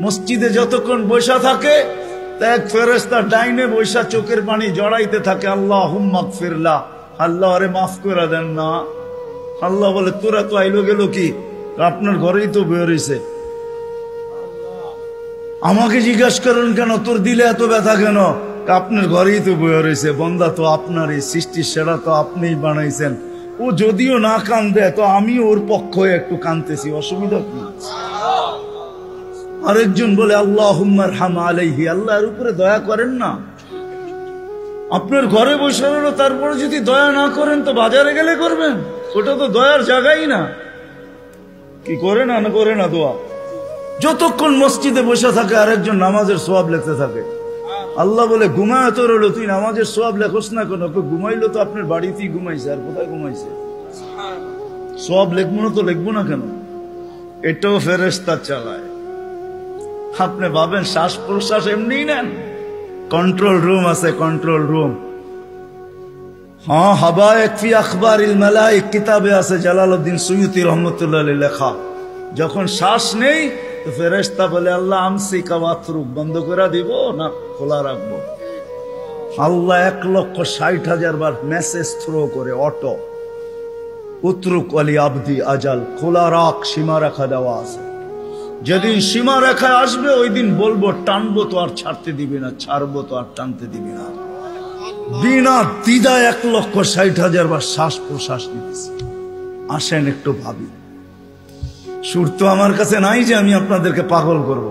মসজিদে যতক্ষণ বসা থাকে এক ফেরেশতা ডাইনে বসা চোখের পানি জড়াইতে থাকে, আল্লাহুম্মা গফিরলা, আল্লাহ আরে মাফ করে দেন না। আল্লাহ বলে তোরা তো আইলো গেল কি, আপনার ঘরেই তো বের হইছে, আমাকে জিজ্ঞাসা করেন কেন তোর দিলে এত ব্যথা কেন? আপনার ঘরেই তো বের হইছে, বন্দা তো আপনারই সৃষ্টি, সেরা তো আপনিই বানাইছেন। ও যদিও না কান্দে তো আমি ওর পক্ষ হয়ে একটু কান্দতেছি, অসুবিধা কি? আরেকজন বলে আল্লাহুম্মা আরহাম আলাইহি, আল্লাহর উপরে দয়া করেন না। আপনার ঘরে বসে রইল, তারপরে যদি দয়া না করেন তো বাজারে গেলে করবেন, ওটা তো দয়ার জায়গাই না। কি করে না করে না দোয়া? যতক্ষণ মসজিদে বসে থাকে আরেকজন নামাজের সওয়াব লিখতে থাকে। আল্লাহ বলে ঘুমায় তো রইল, তুই নামাজের সওয়াব লেখোস না কেন? ঘুমাইলো তো আপনার বাড়িতেই ঘুমাইছে, আর কোথায় ঘুমাইছে? সওয়াব লিখবো না তো লিখবো না কেন? এটাও ফেরেশতা চালায়। আপনি ভাবেন শ্বাস প্রশ্বাস এমনি নেন? কন্ট্রোল রুম আছে, কন্ট্রোল রুম। হ্যাঁ, হাবায়েক ফি আখবারিল মালায়েক কিতাবে আছে, জালালউদ্দিন সুয়ুতি রহমাতুল্লাহ আলাইহি লেখা। যখন শ্বাস নেই তো ফেরেশতা বলে আল্লাহ আমসিকা ওয়াতরুক, বন্ধ করে দিব না খোলা রাখবো? আল্লাহ 1,60,000 বার মেসেজ থ্রো করে, অটো উতরুক আলী আবদি আজাল, খোলা রাখ, সীমা রেখা দেওয়া আছে। যেদিন সীমা রেখায় আসবে ওই দিন বলবো টানবো তো আর ছাড়তে দিবি না, ছাড়বো তো আর টানতে দিবি না। বিনা দ্বিধায় 1,60,000 বার শ্বাস প্রশ্বাস নিতেছি। আসেন একটু ভাবি। সুর তো আমার কাছে নাই যে আমি আপনাদেরকে পাগল করব।